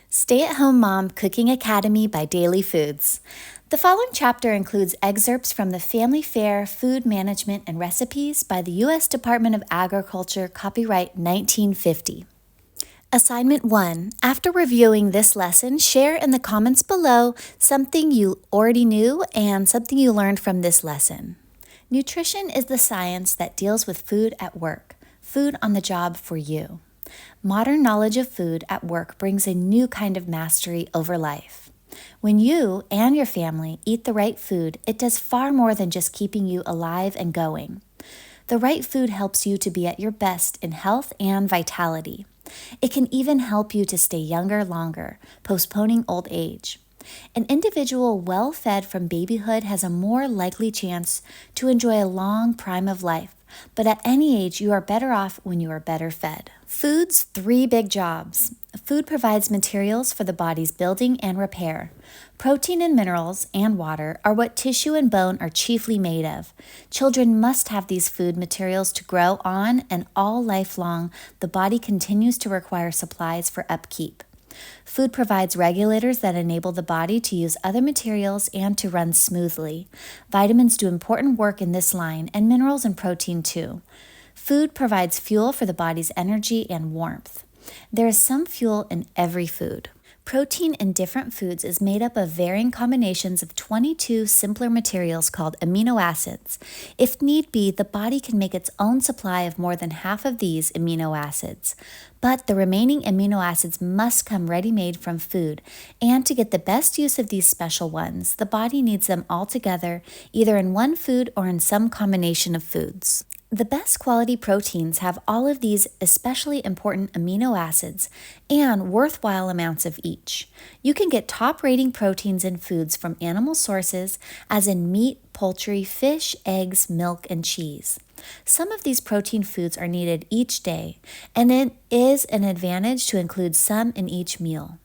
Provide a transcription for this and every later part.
Stay-at-Home Mom Cooking Academy by Daily Foods. The following chapter includes excerpts from the Family Fare Food Management and Recipes by the U.S. Department of Agriculture, copyright 1950. Assignment 1. After reviewing this lesson, share in the comments below something you already knew and something you learned from this lesson. Nutrition is the science that deals with food at work, food on the job for you. Modern knowledge of food at work brings a new kind of mastery over life. When you and your family eat the right food, it does far more than just keeping you alive and going. The right food helps you to be at your best in health and vitality. It can even help you to stay younger longer, postponing old age. An individual well-fed from babyhood has a more likely chance to enjoy a long prime of life, but at any age, you are better off when you are better fed. Food's 3 big jobs. Food provides materials for the body's building and repair. Protein and minerals and water are what tissue and bone are chiefly made of. Children must have these food materials to grow on, and all lifelong, the body continues to require supplies for upkeep. Food provides regulators that enable the body to use other materials and to run smoothly. Vitamins do important work in this line, and minerals and protein too. Food provides fuel for the body's energy and warmth. There is some fuel in every food. Protein in different foods is made up of varying combinations of 22 simpler materials called amino acids. If need be, the body can make its own supply of more than half of these amino acids. But the remaining amino acids must come ready-made from food, and to get the best use of these special ones, the body needs them all together, either in one food or in some combination of foods. The best quality proteins have all of these especially important amino acids and worthwhile amounts of each. You can get top rating proteins in foods from animal sources, as in meat, poultry, fish, eggs, milk, and cheese. Some of these protein foods are needed each day, and it is an advantage to include some in each meal.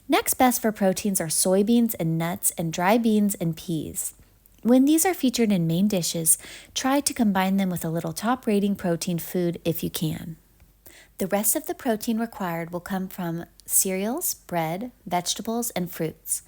Next best for proteins are soybeans and nuts and dry beans and peas. When these are featured in main dishes, try to combine them with a little top-rating protein food if you can. The rest of the protein required will come from cereals, bread, vegetables, and fruits.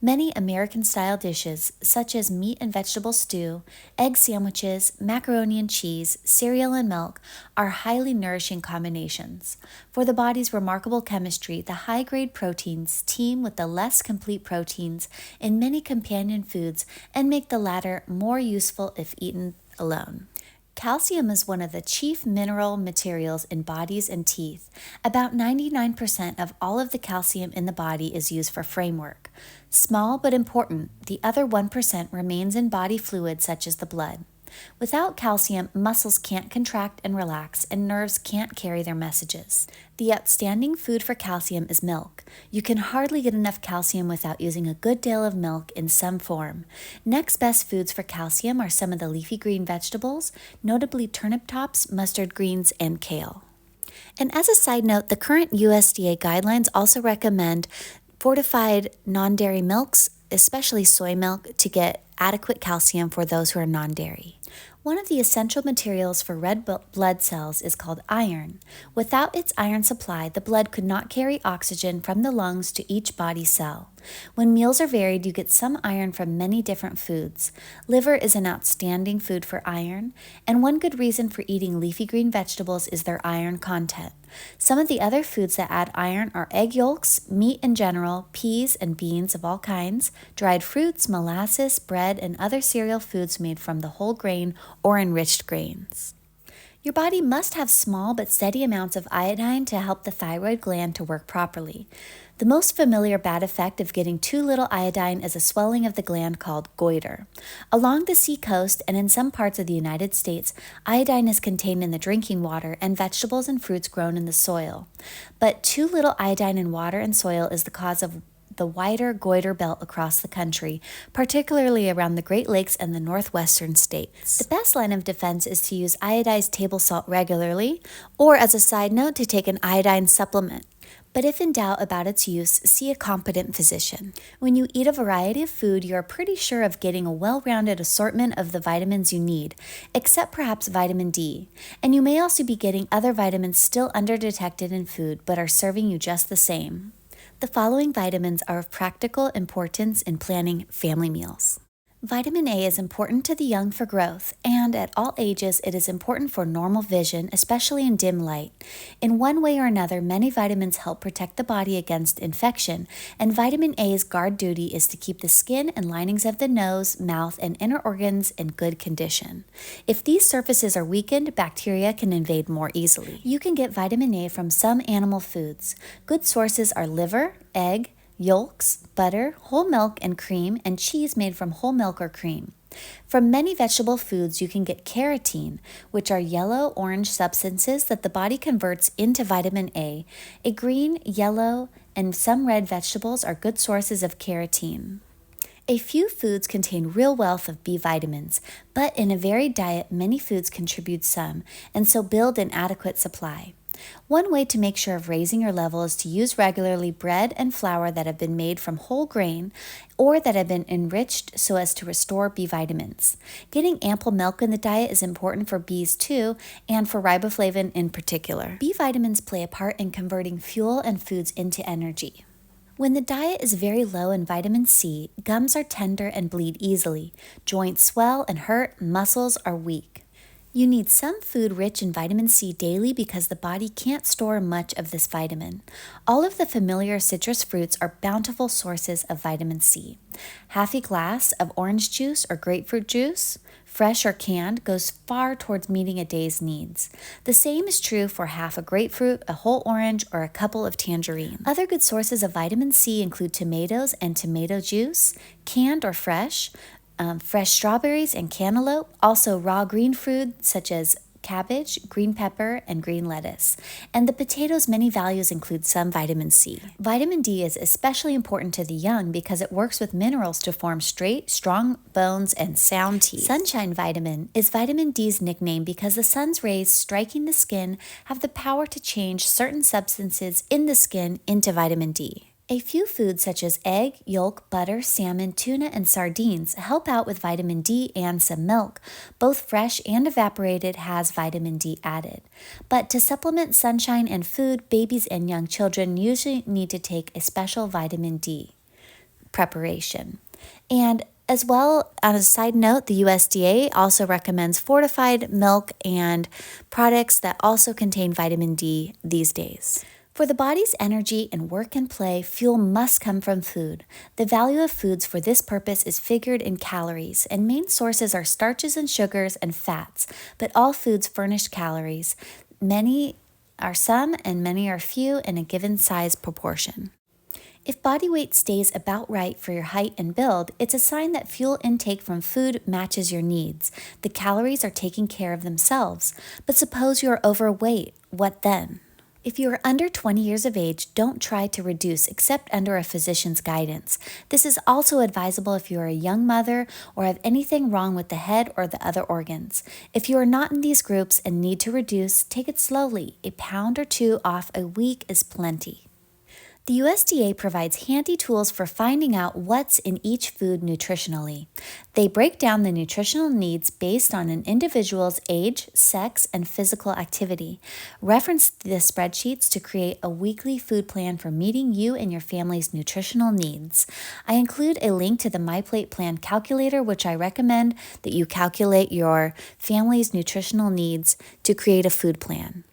Many American-style dishes, such as meat and vegetable stew, egg sandwiches, macaroni and cheese, cereal and milk, are highly nourishing combinations. For the body's remarkable chemistry, the high-grade proteins team with the less complete proteins in many companion foods and make the latter more useful if eaten alone. Calcium is one of the chief mineral materials in bodies and teeth. About 99% of all of the calcium in the body is used for framework. Small but important, the other 1% remains in body fluids such as the blood. Without calcium, muscles can't contract and relax, and nerves can't carry their messages. The outstanding food for calcium is milk. You can hardly get enough calcium without using a good deal of milk in some form. Next best foods for calcium are some of the leafy green vegetables, notably turnip tops, mustard greens, and kale. And as a side note, the current USDA guidelines also recommend fortified non-dairy milks, especially soy milk, to get adequate calcium for those who are non-dairy. One of the essential materials for red blood cells is called iron. Without its iron supply, the blood could not carry oxygen from the lungs to each body cell. When meals are varied, you get some iron from many different foods. Liver is an outstanding food for iron, and one good reason for eating leafy green vegetables is their iron content. Some of the other foods that add iron are egg yolks, meat in general, peas and beans of all kinds, dried fruits, molasses, bread, and other cereal foods made from the whole grain or enriched grains. Your body must have small but steady amounts of iodine to help the thyroid gland to work properly. The most familiar bad effect of getting too little iodine is a swelling of the gland called goiter. Along the seacoast and in some parts of the United States, iodine is contained in the drinking water and vegetables and fruits grown in the soil. But too little iodine in water and soil is the cause of the wider goiter belt across the country, particularly around the Great Lakes and the northwestern states. The best line of defense is to use iodized table salt regularly, or as a side note, to take an iodine supplement. But if in doubt about its use, see a competent physician. When you eat a variety of food, you are pretty sure of getting a well-rounded assortment of the vitamins you need, except perhaps vitamin D. And you may also be getting other vitamins still under-detected in food, but are serving you just the same. The following vitamins are of practical importance in planning family meals. Vitamin A is important to the young for growth, and at all ages it is important for normal vision, especially in dim light. In one way or another, many vitamins help protect the body against infection, and vitamin A's guard duty is to keep the skin and linings of the nose, mouth, and inner organs in good condition. If these surfaces are weakened, bacteria can invade more easily. You can get vitamin A from some animal foods. Good sources are liver, egg, yolks, butter, whole milk and cream, and cheese made from whole milk or cream. From many vegetable foods, you can get carotene, which are yellow-orange substances that the body converts into vitamin A. A green, yellow, and some red vegetables are good sources of carotene. A few foods contain real wealth of B vitamins, but in a varied diet, many foods contribute some, and so build an adequate supply. One way to make sure of raising your level is to use regularly bread and flour that have been made from whole grain or that have been enriched so as to restore B vitamins. Getting ample milk in the diet is important for Bs too, and for riboflavin in particular. B vitamins play a part in converting fuel and foods into energy. When the diet is very low in vitamin C, gums are tender and bleed easily, joints swell and hurt, muscles are weak. You need some food rich in vitamin C daily because the body can't store much of this vitamin. All of the familiar citrus fruits are bountiful sources of vitamin C. Half a glass of orange juice or grapefruit juice, fresh or canned, goes far towards meeting a day's needs. The same is true for half a grapefruit, a whole orange, or a couple of tangerines. Other good sources of vitamin C include tomatoes and tomato juice, canned or fresh strawberries and cantaloupe, also raw green food such as cabbage, green pepper, and green lettuce. And the potato's many values include some vitamin C. Vitamin D is especially important to the young because it works with minerals to form straight, strong bones and sound teeth. Sunshine vitamin is vitamin D's nickname because the sun's rays striking the skin have the power to change certain substances in the skin into vitamin D. A few foods such as egg, yolk, butter, salmon, tuna, and sardines help out with vitamin D, and some milk, both fresh and evaporated, has vitamin D added. But to supplement sunshine and food, babies and young children usually need to take a special vitamin D preparation. And as well, on a side note, the USDA also recommends fortified milk and products that also contain vitamin D these days. For the body's energy and work and play, fuel must come from food. The value of foods for this purpose is figured in calories, and main sources are starches and sugars and fats, but all foods furnish calories. Many are some and many are few in a given size proportion. If body weight stays about right for your height and build, it's a sign that fuel intake from food matches your needs. The calories are taking care of themselves. But suppose you are overweight, what then? If you are under 20 years of age, don't try to reduce except under a physician's guidance. This is also advisable if you are a young mother or have anything wrong with the head or the other organs. If you are not in these groups and need to reduce, take it slowly. A pound or two off a week is plenty. The USDA provides handy tools for finding out what's in each food nutritionally. They break down the nutritional needs based on an individual's age, sex, and physical activity. Reference the spreadsheets to create a weekly food plan for meeting you and your family's nutritional needs. I include a link to the MyPlate plan calculator, which I recommend that you calculate your family's nutritional needs to create a food plan.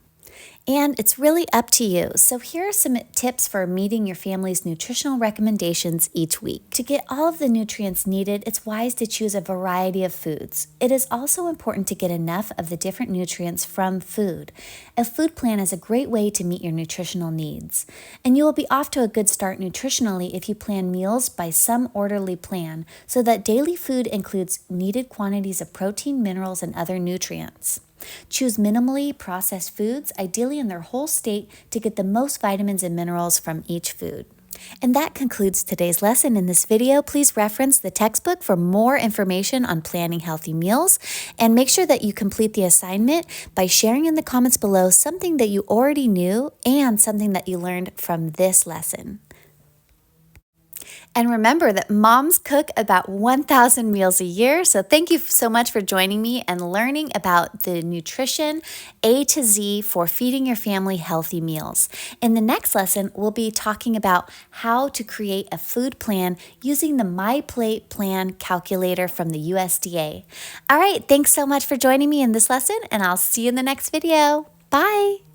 And it's really up to you. So here are some tips for meeting your family's nutritional recommendations each week. To get all of the nutrients needed, it's wise to choose a variety of foods. It is also important to get enough of the different nutrients from food. A food plan is a great way to meet your nutritional needs. And you will be off to a good start nutritionally if you plan meals by some orderly plan so that daily food includes needed quantities of protein, minerals, and other nutrients. Choose minimally processed foods, ideally in their whole state, to get the most vitamins and minerals from each food. And that concludes today's lesson. In this video, please reference the textbook for more information on planning healthy meals, and make sure that you complete the assignment by sharing in the comments below something that you already knew and something that you learned from this lesson. And remember that moms cook about 1,000 meals a year. So thank you so much for joining me and learning about the nutrition A to Z for feeding your family healthy meals. In the next lesson, we'll be talking about how to create a food plan using the MyPlate plan calculator from the USDA. All right, thanks so much for joining me in this lesson, and I'll see you in the next video. Bye.